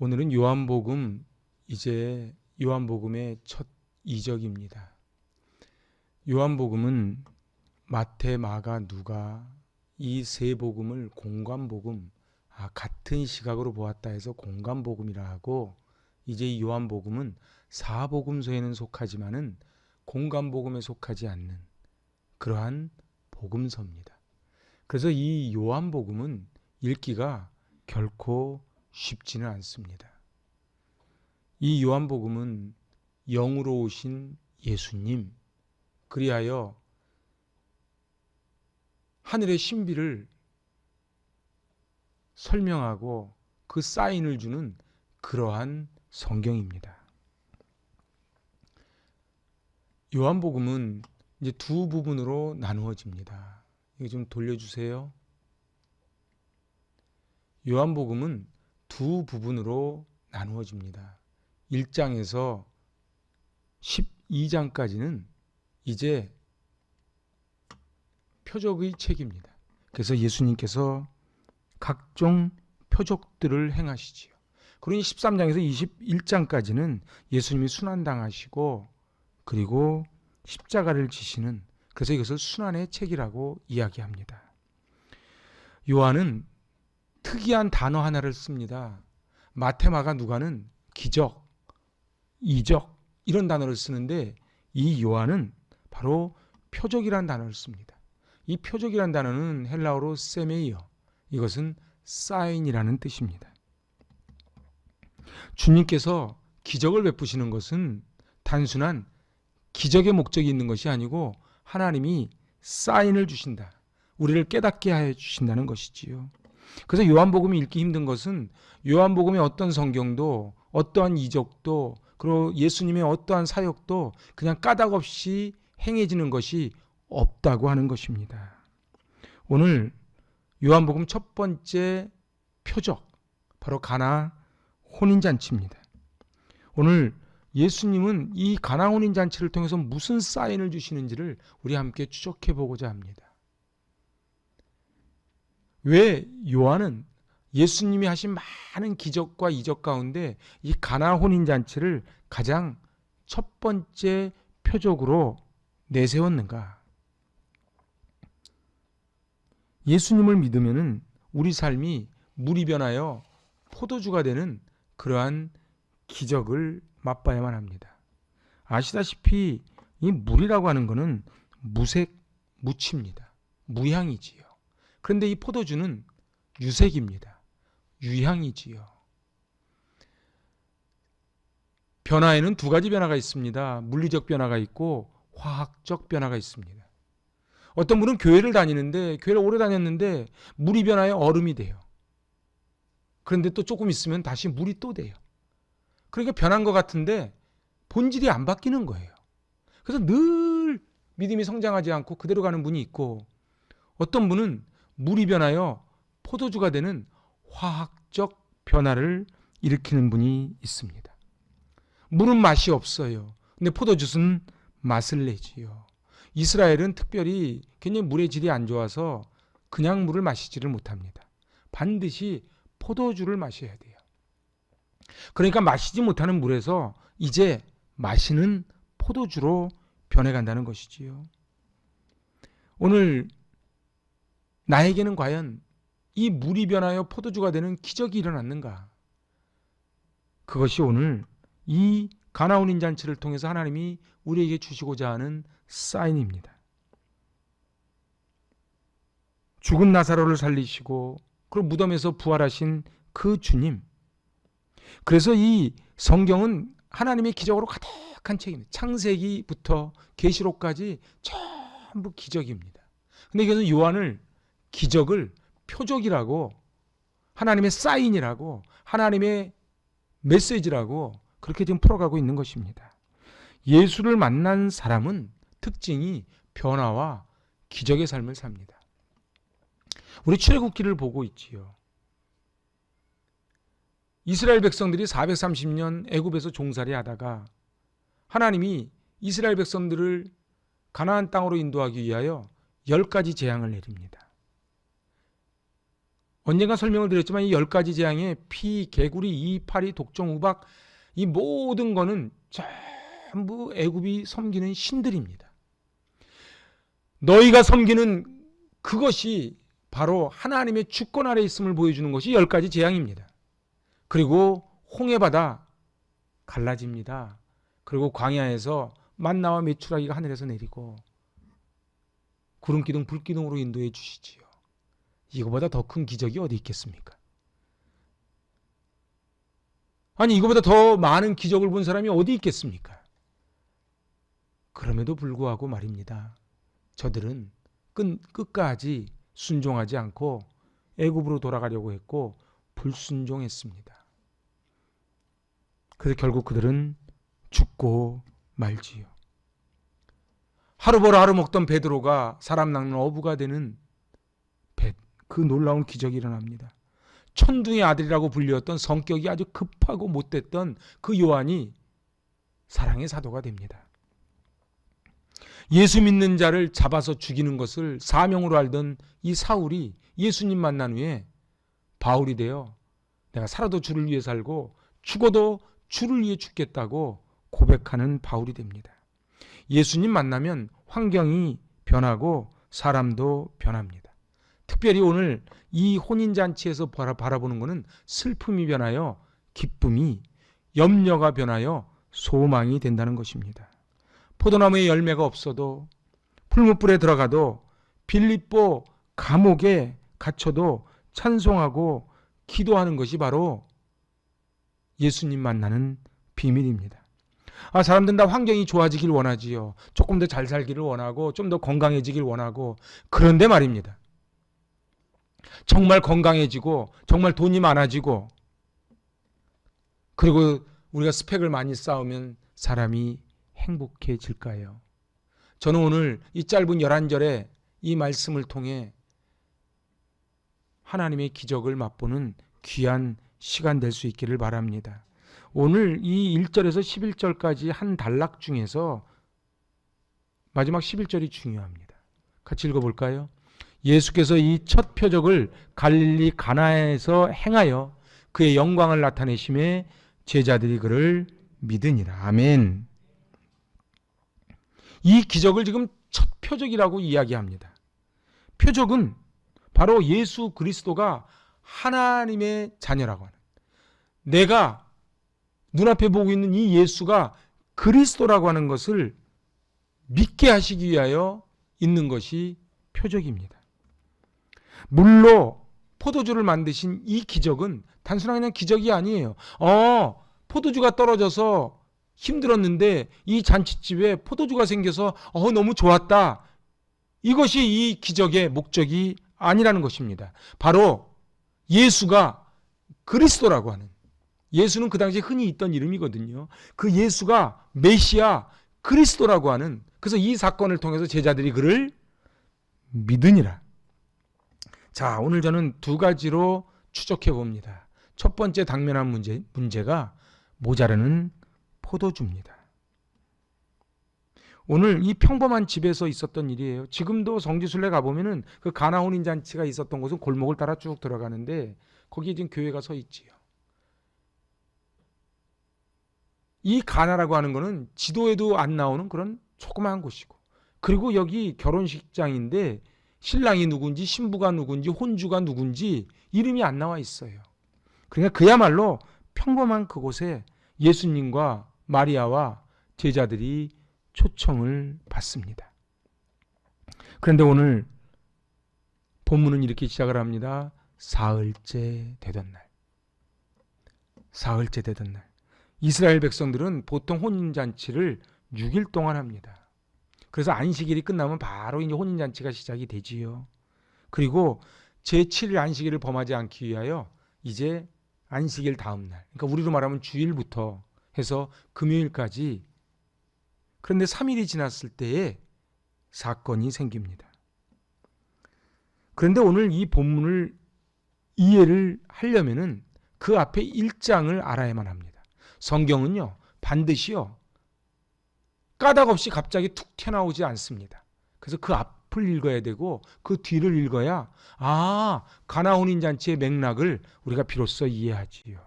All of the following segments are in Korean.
오늘은 요한복음, 이제 요한복음의 첫 이적입니다. 요한복음은 마태, 마가, 누가 이 세 복음을 공관복음, 같은 시각으로 보았다 해서 공관복음이라 하고, 이제 이 요한복음은 사복음서에는 속하지만은 공관복음에 속하지 않는 그러한 복음서입니다. 그래서 이 요한복음은 읽기가 결코 쉽지는 않습니다. 이 요한복음은 영으로 오신 예수님, 그리하여 하늘의 신비를 설명하고 그 사인을 주는 그러한 성경입니다. 요한복음은 이제 두 부분으로 나누어집니다. 이거 좀 돌려주세요. 요한복음은 두 부분으로 나누어집니다. 1장에서 12장까지는 이제 표적의 책입니다. 그래서 예수님께서 각종 표적들을 행하시지요. 그러니 13장에서 21장까지는 예수님이 순환당하시고 그리고 십자가를 지시는, 그래서 이것을 순환의 책이라고 이야기합니다. 요한은 특이한 단어 하나를 씁니다. 마태, 마가, 누가는 기적, 이적 이런 단어를 쓰는데 이 요한은 바로 표적이라는 단어를 씁니다. 이 표적이라는 단어는 헬라어로 세메이어, 이것은 사인이라는 뜻입니다. 주님께서 기적을 베푸시는 것은 단순한 기적의 목적이 있는 것이 아니고 하나님이 사인을 주신다, 우리를 깨닫게 해 주신다는 것이지요. 그래서 요한복음이 읽기 힘든 것은 요한복음의 어떤 성경도 어떠한 이적도 그리고 예수님의 어떠한 사역도 그냥 까닭없이 행해지는 것이 없다고 하는 것입니다. 오늘 요한복음 첫 번째 표적, 바로 가나 혼인잔치입니다. 오늘 예수님은 이 가나 혼인잔치를 통해서 무슨 사인을 주시는지를 우리 함께 추적해 보고자 합니다. 왜 요한은 예수님이 하신 많은 기적과 이적 가운데 이 가나 혼인잔치를 가장 첫 번째 표적으로 내세웠는가? 예수님을 믿으면은 우리 삶이 물이 변하여 포도주가 되는 그러한 기적을 맛봐야만 합니다. 아시다시피 이 물이라고 하는 것은 무색, 무취입니다. 무향이지요. 그런데 이 포도주는 유색입니다. 유향이지요. 변화에는 두 가지 변화가 있습니다. 물리적 변화가 있고 화학적 변화가 있습니다. 어떤 분은 교회를 오래 다녔는데 물이 변하여 얼음이 돼요. 그런데 또 조금 있으면 다시 물이 또 돼요. 그러니까 변한 것 같은데 본질이 안 바뀌는 거예요. 그래서 늘 믿음이 성장하지 않고 그대로 가는 분이 있고, 어떤 분은 물이 변하여 포도주가 되는 화학적 변화를 일으키는 분이 있습니다. 물은 맛이 없어요. 근데 포도주는 맛을 내지요. 이스라엘은 특별히 굉장히 물의 질이 안 좋아서 그냥 물을 마시지를 못합니다. 반드시 포도주를 마셔야 돼요. 그러니까 마시지 못하는 물에서 이제 마시는 포도주로 변해간다는 것이지요. 오늘 나에게는 과연 이 물이 변하여 포도주가 되는 기적이 일어났는가? 그것이 오늘 이 가나 혼인잔치를 통해서 하나님이 우리에게 주시고자 하는 사인입니다. 죽은 나사로를 살리시고 그리고 무덤에서 부활하신 그 주님. 그래서 이 성경은 하나님의 기적으로 가득한 책입니다. 창세기부터 계시록까지 전부 기적입니다. 근데 이것은 요한을 기적을 표적이라고, 하나님의 사인이라고, 하나님의 메시지라고 그렇게 지금 풀어가고 있는 것입니다. 예수를 만난 사람은 특징이 변화와 기적의 삶을 삽니다. 우리 출애굽기를 보고 있지요. 이스라엘 백성들이 430년 애굽에서 종살이 하다가 하나님이 이스라엘 백성들을 가나안 땅으로 인도하기 위하여 10가지 재앙을 내립니다. 언젠가 설명을 드렸지만 이 10가지 재앙에 피, 개구리, 이파리, 독종, 우박 이 모든 거는 전부 애굽이 섬기는 신들입니다. 너희가 섬기는 그것이 바로 하나님의 주권 아래 있음을 보여주는 것이 10가지 재앙입니다. 그리고 홍해바다 갈라집니다. 그리고 광야에서 만나와 메추라기가 하늘에서 내리고 구름기둥 불기둥으로 인도해 주시지요. 이거보다 더 큰 기적이 어디 있겠습니까? 아니 이거보다 더 많은 기적을 본 사람이 어디 있겠습니까? 그럼에도 불구하고 말입니다. 저들은 끝까지 순종하지 않고 애굽으로 돌아가려고 했고 불순종했습니다. 그래서 결국 그들은 죽고 말지요. 하루 벌어 하루 먹던 베드로가 사람 낚는 어부가 되는 그 놀라운 기적이 일어납니다. 천둥의 아들이라고 불렸던 성격이 아주 급하고 못됐던 그 요한이 사랑의 사도가 됩니다. 예수 믿는 자를 잡아서 죽이는 것을 사명으로 알던 이 사울이 예수님 만난 후에 바울이 되어 내가 살아도 주를 위해 살고 죽어도 주를 위해 죽겠다고 고백하는 바울이 됩니다. 예수님 만나면 환경이 변하고 사람도 변합니다. 특별히 오늘 이 혼인잔치에서 바라보는 것은 슬픔이 변하여 기쁨이, 염려가 변하여 소망이 된다는 것입니다. 포도나무에 열매가 없어도 풀무불에 들어가도 빌립보 감옥에 갇혀도 찬송하고 기도하는 것이 바로 예수님 만나는 비밀입니다. 사람들은 다 환경이 좋아지길 원하지요. 조금 더 잘 살기를 원하고 좀 더 건강해지길 원하고 그런데 말입니다. 정말 건강해지고 정말 돈이 많아지고 그리고 우리가 스펙을 많이 쌓으면 사람이 행복해질까요? 저는 오늘 이 짧은 11절에 이 말씀을 통해 하나님의 기적을 맛보는 귀한 시간 될 수 있기를 바랍니다. 오늘 이 1절에서 11절까지 한 단락 중에서 마지막 11절이 중요합니다. 같이 읽어볼까요? 예수께서 이 첫 표적을 갈릴리 가나에서 행하여 그의 영광을 나타내심에 제자들이 그를 믿으니라. 아멘. 이 기적을 지금 첫 표적이라고 이야기합니다. 표적은 바로 예수 그리스도가 하나님의 자녀라고 하는, 내가 눈앞에 보고 있는 이 예수가 그리스도라고 하는 것을 믿게 하시기 위하여 있는 것이 표적입니다. 물로 포도주를 만드신 이 기적은 단순한 그냥 기적이 아니에요. 포도주가 떨어져서 힘들었는데 이 잔치집에 포도주가 생겨서 너무 좋았다. 이것이 이 기적의 목적이 아니라는 것입니다. 바로 예수가 그리스도라고 하는, 예수는 그 당시에 흔히 있던 이름이거든요. 그 예수가 메시아 그리스도라고 하는, 그래서 이 사건을 통해서 제자들이 그를 믿으니라. 자, 오늘 저는 두 가지로 추적해 봅니다. 첫 번째 당면한 문제가 모자라는 포도주입니다. 오늘 이 평범한 집에서 있었던 일이에요. 지금도 성지순례 가보면은 그 가나 혼인잔치가 있었던 곳은 골목을 따라 쭉 들어가는데 거기에 지금 교회가 서 있지요. 이 가나라고 하는 거는 지도에도 안 나오는 그런 조그마한 곳이고, 그리고 여기 결혼식장인데 신랑이 누군지 신부가 누군지 혼주가 누군지 이름이 안 나와 있어요. 그러니까 그야말로 평범한 그곳에 예수님과 마리아와 제자들이 초청을 받습니다. 그런데 오늘 본문은 이렇게 시작을 합니다. 사흘째 되던 날. 사흘째 되던 날. 이스라엘 백성들은 보통 혼인잔치를 6일 동안 합니다. 그래서 안식일이 끝나면 바로 이제 혼인잔치가 시작이 되지요. 그리고 제7일 안식일을 범하지 않기 위하여 이제 안식일 다음 날, 그러니까 우리로 말하면 주일부터 해서 금요일까지, 그런데 3일이 지났을 때에 사건이 생깁니다. 그런데 오늘 이 본문을 이해를 하려면은 그 앞에 1장을 알아야만 합니다. 성경은요, 반드시요, 까닭 없이 갑자기 툭 튀어나오지 않습니다. 그래서 그 앞을 읽어야 되고 그 뒤를 읽어야 가나 혼인잔치의 맥락을 우리가 비로소 이해하지요.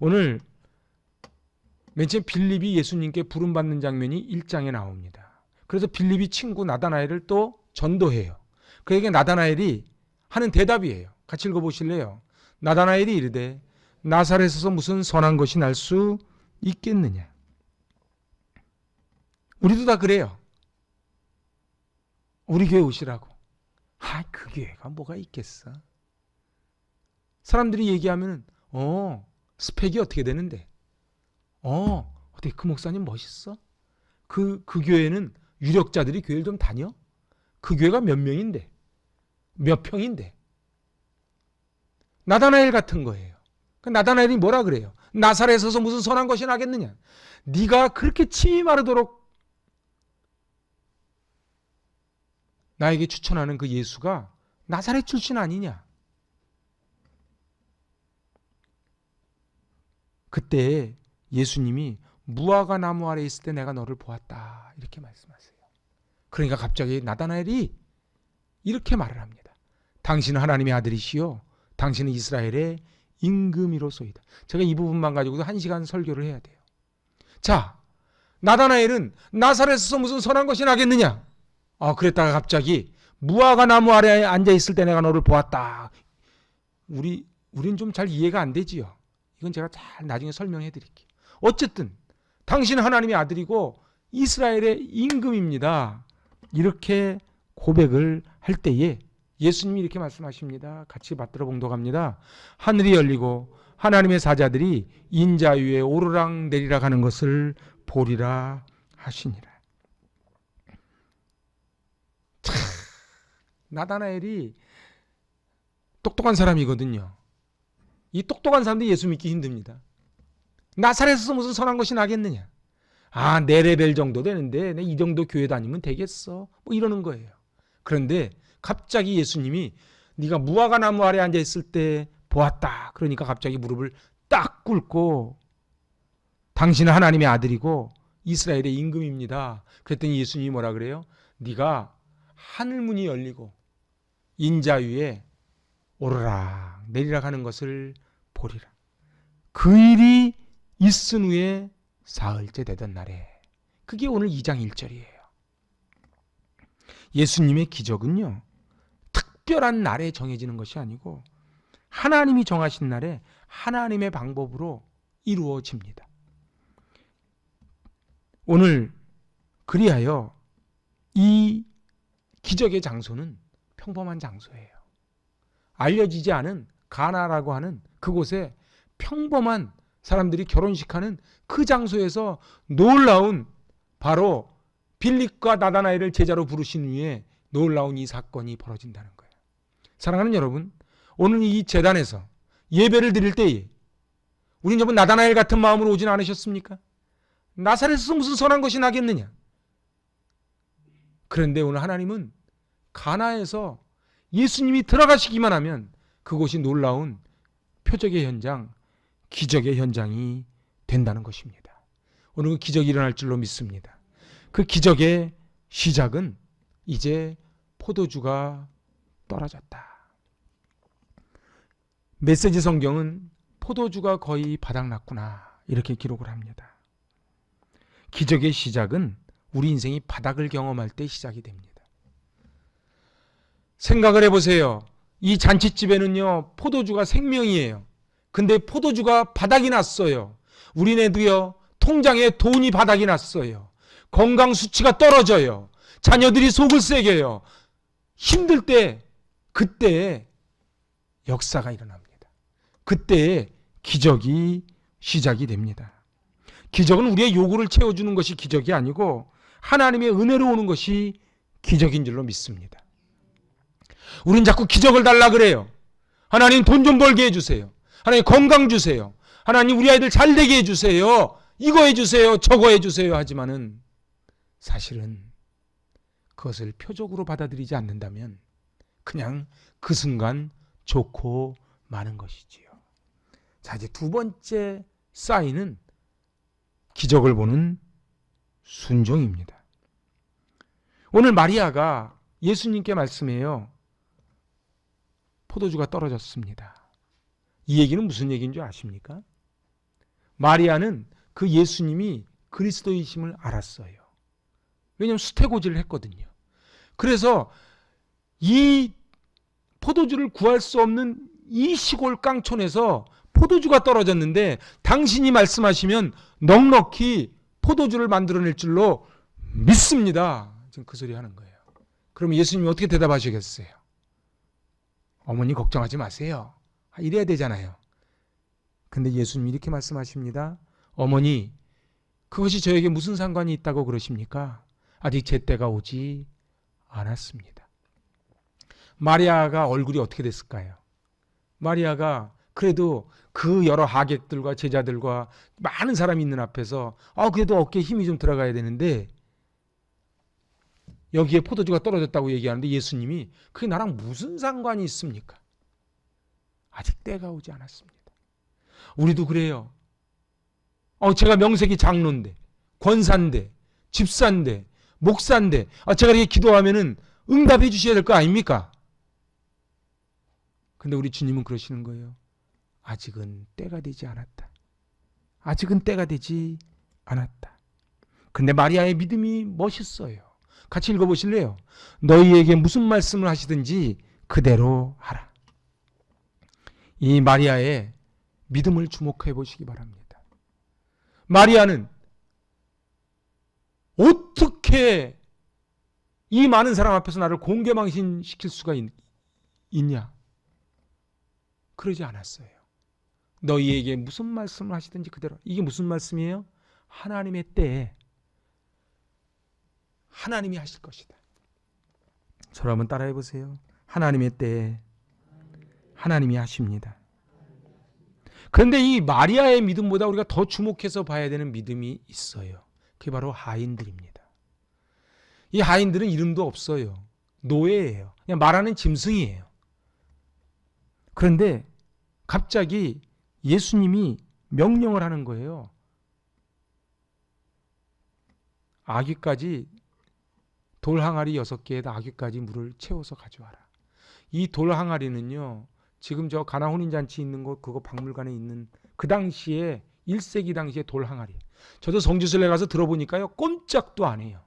오늘 맨 처음 빌립이 예수님께 부름받는 장면이 1장에 나옵니다. 그래서 빌립이 친구 나다나엘을 또 전도해요. 그에게 나다나엘이 하는 대답이에요. 같이 읽어보실래요? 나다나엘이 이르되 나사렛에서 무슨 선한 것이 날 수 있겠느냐. 우리도 다 그래요. 우리 교회 오시라고. 그 교회가 뭐가 있겠어. 사람들이 얘기하면 스펙이 어떻게 되는데? 어떻게 그 목사님 멋있어? 그 교회는 유력자들이 교회를 좀 다녀? 그 교회가 몇 명인데? 몇 평인데? 나다나엘 같은 거예요. 나다나엘이 뭐라 그래요? 나사렛에서 무슨 선한 것이 나겠느냐? 네가 그렇게 침이 마르도록 나에게 추천하는 그 예수가 나사렛 출신 아니냐? 그때 예수님이 무화과 나무 아래 있을 때 내가 너를 보았다 이렇게 말씀하세요. 그러니까 갑자기 나다나엘이 이렇게 말을 합니다. 당신은 하나님의 아들이시요 당신은 이스라엘의 임금이로소이다. 제가 이 부분만 가지고도 1시간 설교를 해야 돼요. 자, 나다나엘은 나사렛에서 무슨 선한 것이 나겠느냐? 그랬다가 갑자기 무화과 나무 아래에 앉아 있을 때 내가 너를 보았다. 우린 좀 잘 이해가 안 되지요. 이건 제가 잘 나중에 설명해 드릴게요. 어쨌든 당신은 하나님의 아들이고 이스라엘의 임금입니다. 이렇게 고백을 할 때에 예수님이 이렇게 말씀하십니다. 같이 받들어 봉독합니다. 하늘이 열리고 하나님의 사자들이 인자 위에 오르락 내리락 하는 것을 보리라 하시니라. 나다나엘이 똑똑한 사람이거든요. 이 똑똑한 사람들이 예수 믿기 힘듭니다. 나사렛에서 무슨 선한 것이 나겠느냐? 내 레벨 정도 되는데 내 이 정도 교회 다니면 되겠어? 뭐 이러는 거예요. 그런데 갑자기 예수님이 네가 무화과 나무 아래 앉아 있을 때 보았다. 그러니까 갑자기 무릎을 딱 꿇고 당신은 하나님의 아들이고 이스라엘의 임금입니다. 그랬더니 예수님이 뭐라 그래요? 네가 하늘문이 열리고 인자 위에 오르락 내리락 하는 것을 보리라. 그 일이 있은 후에 사흘째 되던 날에. 그게 오늘 2장 1절이에요. 예수님의 기적은요, 특별한 날에 정해지는 것이 아니고 하나님이 정하신 날에 하나님의 방법으로 이루어집니다. 오늘 그리하여 이 기적의 장소는 평범한 장소예요. 알려지지 않은 가나라고 하는 그곳에 평범한 사람들이 결혼식하는 그 장소에서 놀라운 바로 빌립과 나다나엘을 제자로 부르신 후에 놀라운 이 사건이 벌어진다는 거예요. 사랑하는 여러분, 오늘 이 제단에서 예배를 드릴 때에 우린 여러분 나다나엘 같은 마음으로 오진 않으셨습니까? 나사렛에서 무슨 선한 것이 나겠느냐? 그런데 오늘 하나님은 가나에서 예수님이 들어가시기만 하면 그곳이 놀라운 표적의 현장, 기적의 현장이 된다는 것입니다. 오늘 그 기적이 일어날 줄로 믿습니다. 그 기적의 시작은 이제 포도주가 떨어졌다. 메시지 성경은 포도주가 거의 바닥났구나 이렇게 기록을 합니다. 기적의 시작은 우리 인생이 바닥을 경험할 때 시작이 됩니다. 생각을 해보세요. 이 잔치집에는요 포도주가 생명이에요. 근데 포도주가 바닥이 났어요. 우리네도요 통장에 돈이 바닥이 났어요. 건강 수치가 떨어져요. 자녀들이 속을 새겨요. 힘들 때 그때 역사가 일어납니다. 그때 기적이 시작이 됩니다. 기적은 우리의 요구를 채워주는 것이 기적이 아니고 하나님의 은혜로 오는 것이 기적인 줄로 믿습니다. 우린 자꾸 기적을 달라 그래요. 하나님 돈 좀 벌게 해주세요. 하나님 건강 주세요. 하나님 우리 아이들 잘 되게 해주세요. 이거 해주세요. 저거 해주세요. 하지만은 사실은 그것을 표적으로 받아들이지 않는다면 그냥 그 순간 좋고 마는 것이지요. 자, 이제 두 번째 사인은 기적을 보는 순종입니다. 오늘 마리아가 예수님께 말씀해요. 포도주가 떨어졌습니다. 이 얘기는 무슨 얘기인 줄 아십니까? 마리아는 그 예수님이 그리스도이심을 알았어요. 왜냐하면 수태고지를 했거든요. 그래서 이 포도주를 구할 수 없는 이 시골 깡촌에서 포도주가 떨어졌는데 당신이 말씀하시면 넉넉히 포도주를 만들어낼 줄로 믿습니다. 지금 그 소리 하는 거예요. 그럼 예수님이 어떻게 대답하시겠어요? 어머니 걱정하지 마세요. 이래야 되잖아요. 근데 예수님이 이렇게 말씀하십니다. 어머니, 그것이 저에게 무슨 상관이 있다고 그러십니까? 아직 제 때가 오지 않았습니다. 마리아가 얼굴이 어떻게 됐을까요? 마리아가 그래도 그 여러 하객들과 제자들과 많은 사람이 있는 앞에서 그래도 어깨에 힘이 좀 들어가야 되는데 여기에 포도주가 떨어졌다고 얘기하는데 예수님이 그게 나랑 무슨 상관이 있습니까? 아직 때가 오지 않았습니다. 우리도 그래요. 제가 명색이 장로인데, 권사인데, 집사인데, 목사인데, 제가 이렇게 기도하면은 응답해 주셔야 될 거 아닙니까? 근데 우리 주님은 그러시는 거예요. 아직은 때가 되지 않았다. 아직은 때가 되지 않았다. 근데 마리아의 믿음이 멋있어요. 같이 읽어보실래요? 너희에게 무슨 말씀을 하시든지 그대로 하라. 이 마리아의 믿음을 주목해 보시기 바랍니다. 마리아는 어떻게 이 많은 사람 앞에서 나를 공개망신시킬 수가 있냐? 그러지 않았어요. 너희에게 무슨 말씀을 하시든지 그대로. 이게 무슨 말씀이에요? 하나님의 때에 하나님이 하실 것이다. 저를 한번 따라해 보세요. 하나님의 때에 하나님이 하십니다. 그런데 이 마리아의 믿음보다 우리가 더 주목해서 봐야 되는 믿음이 있어요. 그게 바로 하인들입니다. 이 하인들은 이름도 없어요. 노예예요. 그냥 말하는 짐승이에요. 그런데 갑자기 예수님이 명령을 하는 거예요. 아귀까지 돌 항아리 6개에다 아귀까지 물을 채워서 가져와라. 이 돌 항아리는요. 지금 저 가나 혼인잔치 있는 곳 그거 박물관에 있는 그 당시에 1세기 당시에 돌 항아리. 저도 성지순례 가서 들어보니까요. 꼼짝도 안 해요.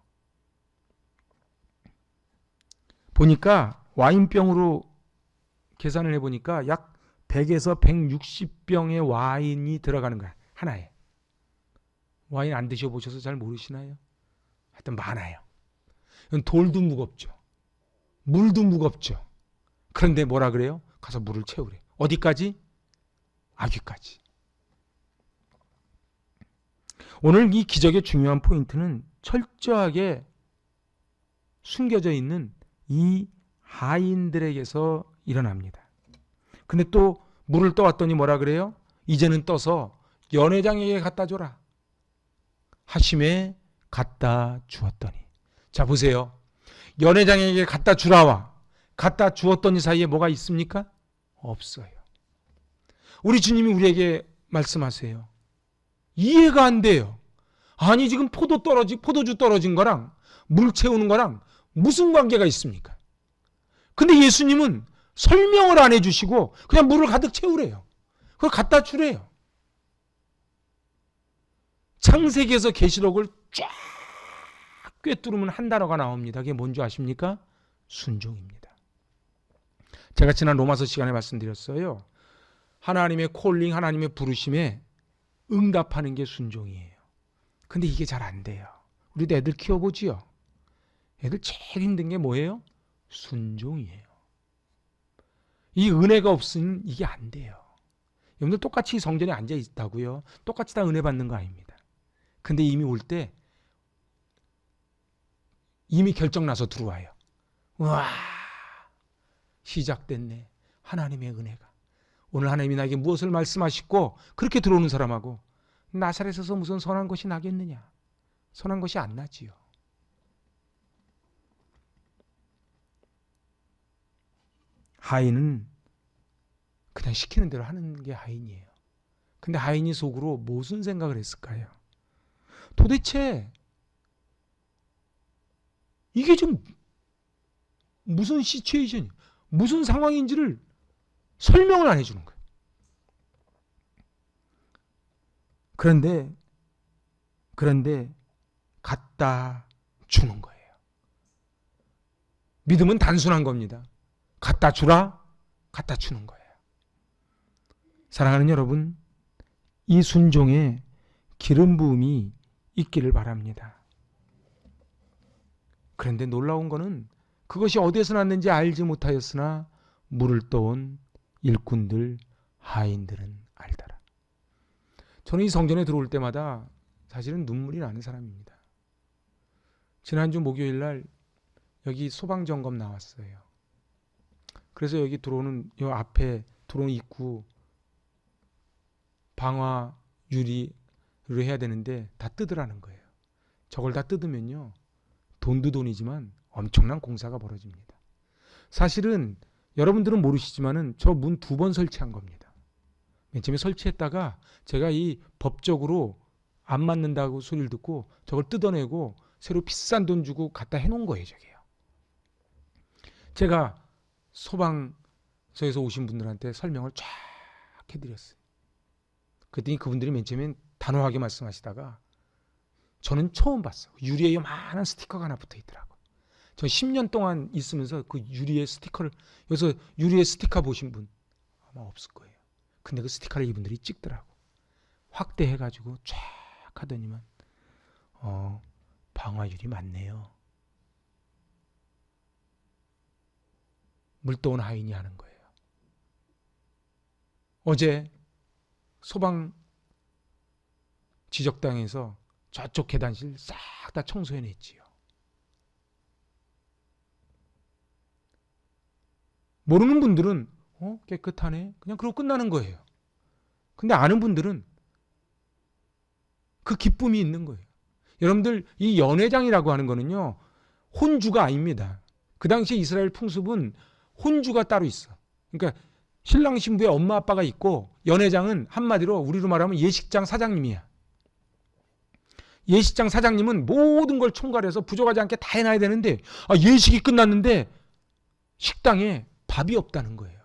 보니까 와인병으로 계산을 해보니까 약 100에서 160병의 와인이 들어가는 거야. 하나에. 와인 안 드셔보셔서 잘 모르시나요? 하여튼 많아요. 돌도 무겁죠. 물도 무겁죠. 그런데 뭐라 그래요? 가서 물을 채우래. 어디까지? 아귀까지. 오늘 이 기적의 중요한 포인트는 철저하게 숨겨져 있는 이 하인들에게서 일어납니다. 근데 또 물을 떠왔더니 뭐라 그래요? 이제는 떠서 연회장에게 갖다 줘라. 하심에 갖다 주었더니. 자 보세요. 연회장에게 갖다 주라와 갖다 주었더니 사이에 뭐가 있습니까? 없어요. 우리 주님이 우리에게 말씀하세요. 이해가 안 돼요. 아니 지금 포도주 떨어진 거랑 물 채우는 거랑 무슨 관계가 있습니까? 근데 예수님은 설명을 안 해주시고 그냥 물을 가득 채우래요. 그걸 갖다 주래요. 창세기에서 계시록을 쫙 꿰뚫으면 한 단어가 나옵니다. 그게 뭔지 아십니까? 순종입니다. 제가 지난 로마서 시간에 말씀드렸어요. 하나님의 콜링, 하나님의 부르심에 응답하는 게 순종이에요. 근데 이게 잘 안 돼요. 우리도 애들 키워보지요. 애들 제일 힘든 게 뭐예요? 순종이에요. 이 은혜가 없으면 이게 안 돼요. 여러분들 똑같이 성전에 앉아 있다고요. 똑같이 다 은혜 받는 거 아닙니다. 근데 이미 올 때 이미 결정 나서 들어와요. 와, 시작됐네. 하나님의 은혜가. 오늘 하나님이 나에게 무엇을 말씀하시고 그렇게 들어오는 사람하고 나사렛에서 무슨 선한 것이 나겠느냐. 선한 것이 안 나지요. 하인은 그냥 시키는 대로 하는 게 하인이에요. 근데 하인이 속으로 무슨 생각을 했을까요? 도대체 이게 좀 무슨 시츄에이션이, 무슨 상황인지를 설명을 안 해주는 거예요. 그런데 갖다 주는 거예요. 믿음은 단순한 겁니다. 갖다 주라, 갖다 주는 거예요. 사랑하는 여러분, 이 순종에 기름 부음이 있기를 바랍니다. 그런데 놀라운 거는 그것이 어디에서 났는지 알지 못하였으나 물을 떠온 일꾼들 하인들은 알더라. 저는 이 성전에 들어올 때마다 사실은 눈물이 나는 사람입니다. 지난주 목요일 날 여기 소방점검 나왔어요. 그래서 여기 들어오는 이 앞에 들어오는 입구 방화 유리를 해야 되는데 다 뜯으라는 거예요. 저걸 다 뜯으면요, 돈도 돈이지만 엄청난 공사가 벌어집니다. 사실은 여러분들은 모르시지만은 저 문 2번 설치한 겁니다. 맨 처음에 설치했다가 제가 이 법적으로 안 맞는다고 소리를 듣고 저걸 뜯어내고 새로 비싼 돈 주고 갖다 해놓은 거예요, 저게요. 제가 소방서에서 오신 분들한테 설명을 쫙 해드렸어요. 그랬더니 그분들이 맨 처음엔 단호하게 말씀하시다가 저는 처음 봤어요. 유리에 요만한 스티커가 하나 붙어 있더라고요. 저 10년 동안 있으면서 그 유리에 스티커를, 여기서 유리에 스티커 보신 분 아마 없을 거예요. 근데 그 스티커를 이분들이 찍더라고. 확대해가지고 쫙 하더니만 방화유리 맞네요. 물떠온 하인이 하는 거예요. 어제 소방 지적당에서 저쪽 계단실 싹 다 청소해냈지요. 모르는 분들은 깨끗하네 그냥 그러고 끝나는 거예요. 근데 아는 분들은 그 기쁨이 있는 거예요. 여러분들, 이 연회장이라고 하는 거는요, 혼주가 아닙니다. 그 당시에 이스라엘 풍습은 혼주가 따로 있어. 그러니까 신랑 신부의 엄마 아빠가 있고, 연회장은 한마디로 우리로 말하면 예식장 사장님이야. 예식장 사장님은 모든 걸 총괄해서 부족하지 않게 다 해놔야 되는데, 예식이 끝났는데 식당에 밥이 없다는 거예요.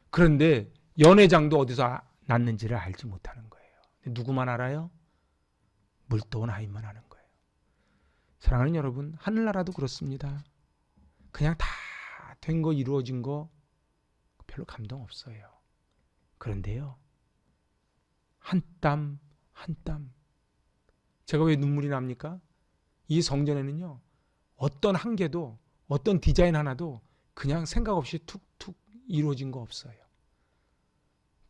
그런데 연회장도 어디서 났는지를 알지 못하는 거예요. 누구만 알아요? 물떠온 하인만 아는 거예요. 사랑하는 여러분, 하늘나라도 그렇습니다. 그냥 다 된 거, 이루어진 거 별로 감동 없어요. 그런데요, 한 땀 한 땀, 제가 왜 눈물이 납니까? 이 성전에는요, 어떤 한 개도, 어떤 디자인 하나도 그냥 생각 없이 툭툭 이루어진 거 없어요.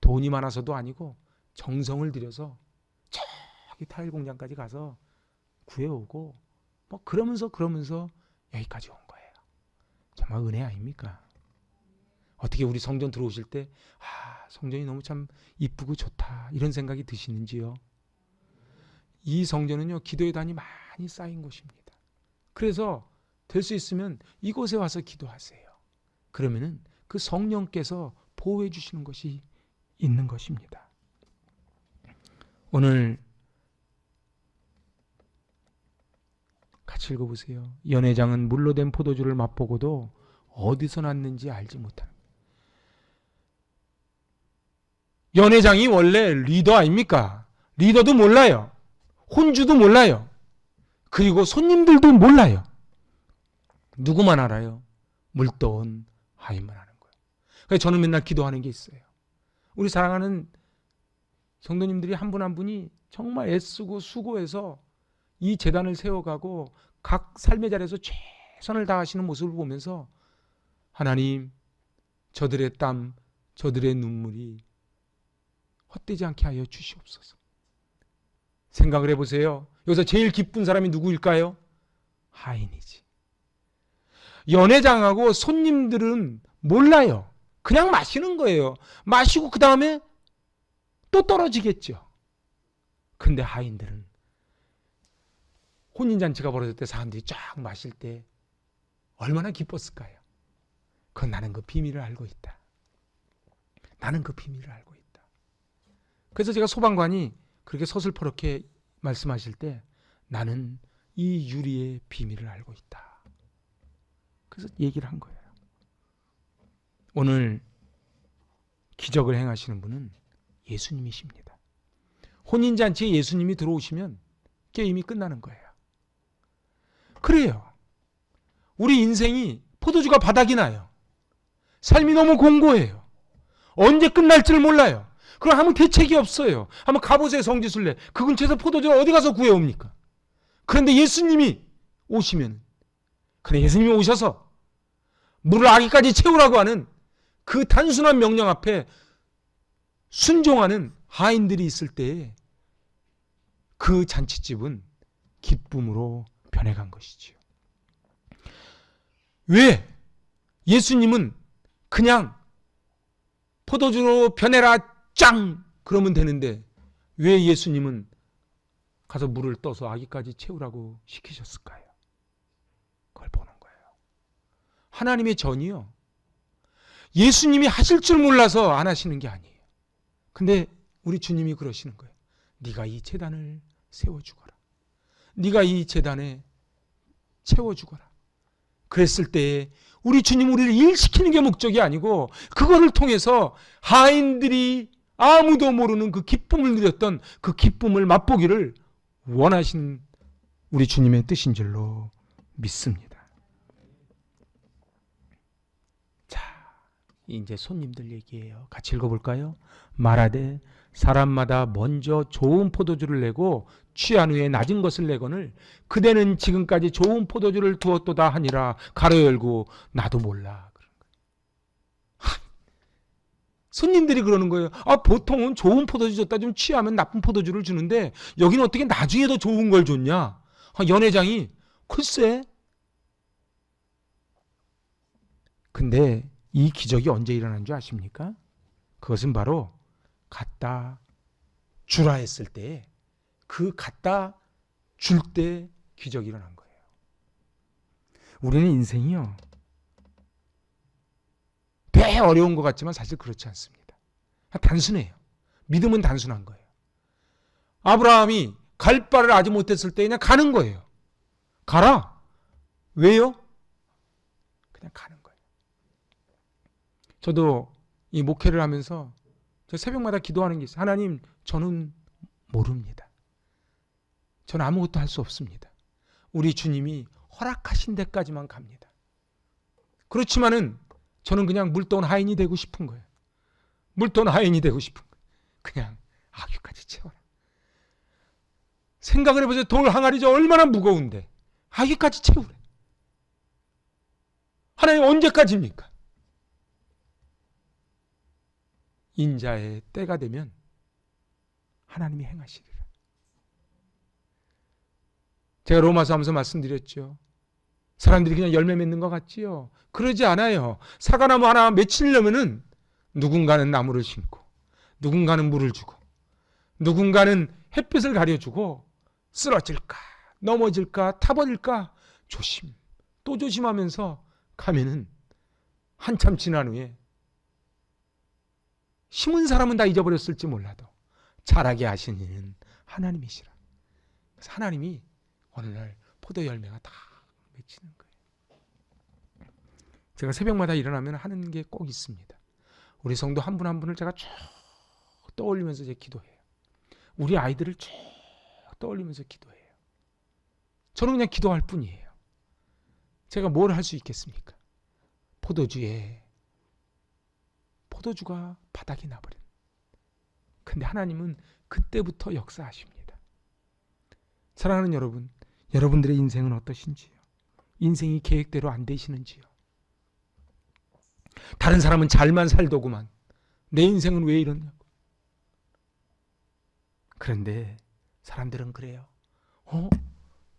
돈이 많아서도 아니고 정성을 들여서 저기 타일 공장까지 가서 구해오고 뭐 그러면서 여기까지 온 거예요. 정말 은혜 아닙니까? 어떻게 우리 성전 들어오실 때 성전이 너무 참 이쁘고 좋다 이런 생각이 드시는지요? 이 성전은요, 기도의 단이 많이 쌓인 곳입니다. 그래서 될 수 있으면 이곳에 와서 기도하세요. 그러면은 그 성령께서 보호해 주시는 것이 있는 것입니다. 오늘 같이 읽어보세요. 연회장은 물로 된 포도주를 맛보고도 어디서 났는지 알지 못하는, 연회장이 원래 리더 아닙니까? 리더도 몰라요. 혼주도 몰라요. 그리고 손님들도 몰라요. 누구만 알아요? 물떠온 하인만 아는 거예요. 그래서 저는 맨날 기도하는 게 있어요. 우리 사랑하는 성도님들이 한 분 한 분이 정말 애쓰고 수고해서 이 재단을 세워가고 각 삶의 자리에서 최선을 다하시는 모습을 보면서 하나님, 저들의 땀, 저들의 눈물이 헛되지 않게 하여 주시옵소서. 생각을 해보세요. 여기서 제일 기쁜 사람이 누구일까요? 하인이지. 연회장하고 손님들은 몰라요. 그냥 마시는 거예요. 마시고 그 다음에 또 떨어지겠죠. 근데 하인들은 혼인잔치가 벌어질 때 사람들이 쫙 마실 때 얼마나 기뻤을까요? 그건 나는 그 비밀을 알고 있다. 나는 그 비밀을 알고 있다. 그래서 제가 소방관이 그렇게 서슬퍼렇게 말씀하실 때 나는 이 유리의 비밀을 알고 있다. 그래서 얘기를 한 거예요. 오늘 기적을 행하시는 분은 예수님이십니다. 혼인잔치에 예수님이 들어오시면 게임이 끝나는 거예요. 그래요. 우리 인생이 포도주가 바닥이 나요. 삶이 너무 공고해요. 언제 끝날지를 몰라요. 그럼 아무 대책이 없어요. 한번 가보세요, 성지순례. 그 근처에서 포도주를 어디 가서 구해옵니까? 그런데 예수님이 오시면, 그래, 예수님이 오셔서 물을 아기까지 채우라고 하는 그 단순한 명령 앞에 순종하는 하인들이 있을 때에 그 잔치집은 기쁨으로 변해간 것이지요. 왜? 예수님은 그냥 포도주로 변해라 짱 그러면 되는데 왜 예수님은 가서 물을 떠서 아기까지 채우라고 시키셨을까요? 그걸 보는 거예요. 하나님의 전이요, 예수님이 하실 줄 몰라서 안 하시는 게 아니에요. 근데 우리 주님이 그러시는 거예요. 네가 이 제단을 세워주거라. 네가 이 제단에 채워주거라. 그랬을 때에 우리 주님 우리를 일시키는 게 목적이 아니고 그거를 통해서 하인들이 아무도 모르는 그 기쁨을 누렸던 그 기쁨을 맛보기를 원하신 우리 주님의 뜻인 줄로 믿습니다. 자, 이제 손님들 얘기예요. 같이 읽어볼까요? 말하되 사람마다 먼저 좋은 포도주를 내고 취한 후에 낮은 것을 내거늘 그대는 지금까지 좋은 포도주를 두었도다 하니라. 가로 열고 나도 몰라. 손님들이 그러는 거예요. 보통은 좋은 포도주 줬다 좀 취하면 나쁜 포도주를 주는데 여기는 어떻게 나중에 더 좋은 걸 줬냐? 연회장이 글쎄. 근데 이 기적이 언제 일어난 줄 아십니까? 그것은 바로 갖다 주라 했을 때, 그 갖다 줄 때 기적이 일어난 거예요. 우리는 인생이요, 꽤 어려운 것 같지만 사실 그렇지 않습니다. 단순해요. 믿음은 단순한 거예요. 아브라함이 갈 바를 아직 못했을 때 그냥 가는 거예요. 가라. 왜요? 그냥 가는 거예요. 저도 이 목회를 하면서 저 새벽마다 기도하는 게 있어요. 하나님, 저는 모릅니다. 저는 아무것도 할 수 없습니다. 우리 주님이 허락하신 데까지만 갑니다. 그렇지만은 저는 그냥 물돈 하인이 되고 싶은 거예요. 물돈 하인이 되고 싶은 거예요. 그냥 아귀까지 채워라. 생각을 해보세요. 돌 항아리 저 얼마나 무거운데 아귀까지 채우래. 하나님 언제까지입니까? 인자의 때가 되면 하나님이 행하시리라. 제가 로마서 하면서 말씀드렸죠. 사람들이 그냥 열매 맺는 것 같지요? 그러지 않아요. 사과나무 하나 맺히려면은 누군가는 나무를 심고, 누군가는 물을 주고, 누군가는 햇빛을 가려주고, 쓰러질까, 넘어질까, 타버릴까, 조심, 또 조심하면서 가면은 한참 지난 후에 심은 사람은 다 잊어버렸을지 몰라도 자라게 하신 이는 하나님이시라. 그래서 하나님이 어느 날 포도 열매가 다 맺히는 거예요. 제가 새벽마다 일어나면 하는 게 꼭 있습니다. 우리 성도 한 분 한 분을 제가 쭉 떠올리면서 제 기도해요. 우리 아이들을 쭉 떠올리면서 기도해요. 저는 그냥 기도할 뿐이에요. 제가 뭘 할 수 있겠습니까? 포도주가 바닥이 나버린. 근데 하나님은 그때부터 역사하십니다. 사랑하는 여러분, 여러분들의 인생은 어떠신지요? 인생이 계획대로 안 되시는지요? 다른 사람은 잘만 살더구만 내 인생은 왜 이러냐고. 그런데 사람들은 그래요.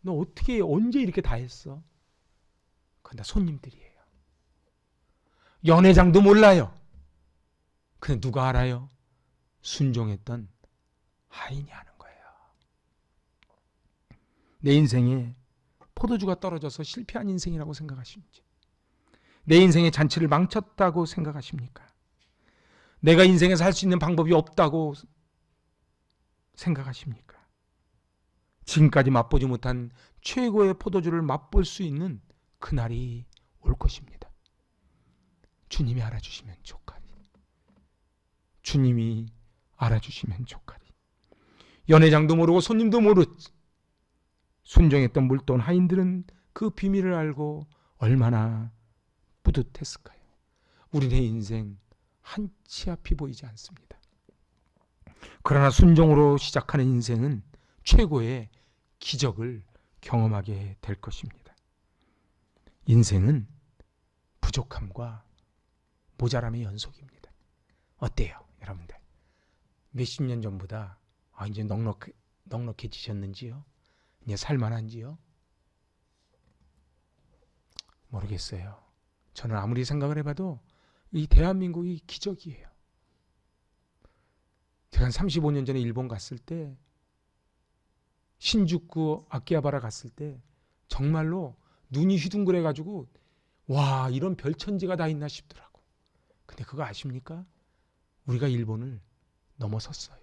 너 어떻게 언제 이렇게 다 했어? 그건 다 손님들이에요. 연회장도 몰라요. 근데 누가 알아요? 순종했던 하인이 하는 거예요. 내 인생에 포도주가 떨어져서 실패한 인생이라고 생각하십니까? 내 인생의 잔치를 망쳤다고 생각하십니까? 내가 인생에서 할 수 있는 방법이 없다고 생각하십니까? 지금까지 맛보지 못한 최고의 포도주를 맛볼 수 있는 그날이 올 것입니다. 주님이 알아주시면 좋가리. 주님이 알아주시면 좋가리. 연회장도 모르고 손님도 모르지. 순종했던 물돈 하인들은 그 비밀을 알고 얼마나 뿌듯했을까요? 우리의 인생 한치 앞이 보이지 않습니다. 그러나 순종으로 시작하는 인생은 최고의 기적을 경험하게 될 것입니다. 인생은 부족함과 모자람의 연속입니다. 어때요, 여러분들? 몇십 년 전보다 이제 넉넉해지셨는지요? 이제 살만한지요? 모르겠어요. 저는 아무리 생각을 해봐도 이 대한민국이 기적이에요. 제가 한 35년 전에 일본 갔을 때, 신주쿠 아키하바라 갔을 때 정말로 눈이 휘둥그레가지고 와, 이런 별천지가 다 있나 싶더라고. 근데 그거 아십니까? 우리가 일본을 넘어섰어요.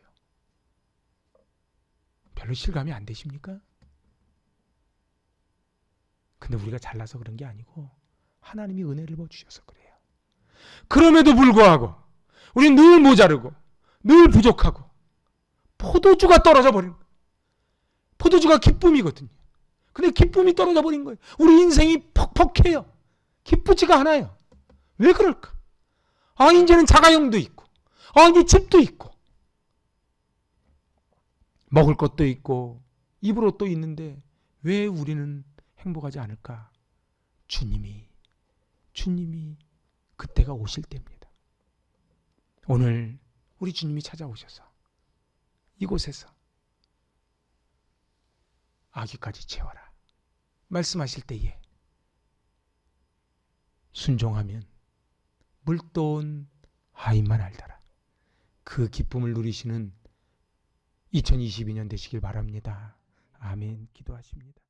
별로 실감이 안 되십니까? 근데 우리가 잘나서 그런 게 아니고 하나님이 은혜를 부어주셔서 그래요. 그럼에도 불구하고 우리는 늘 모자르고 늘 부족하고 포도주가 떨어져 버린 거예요. 포도주가 기쁨이거든요. 근데 기쁨이 떨어져 버린 거예요. 우리 인생이 퍽퍽해요. 기쁘지가 않아요. 왜 그럴까? 이제는 자가용도 있고, 이제 집도 있고, 먹을 것도 있고, 입을 옷도 있는데 왜 우리는 행복하지 않을까? 주님이 그때가 오실 때입니다. 오늘 우리 주님이 찾아오셔서 이곳에서 아기까지 채워라 말씀하실 때에 순종하면 물돈 하인만 알더라. 그 기쁨을 누리시는 2022년 되시길 바랍니다. 아멘. 기도하십니다.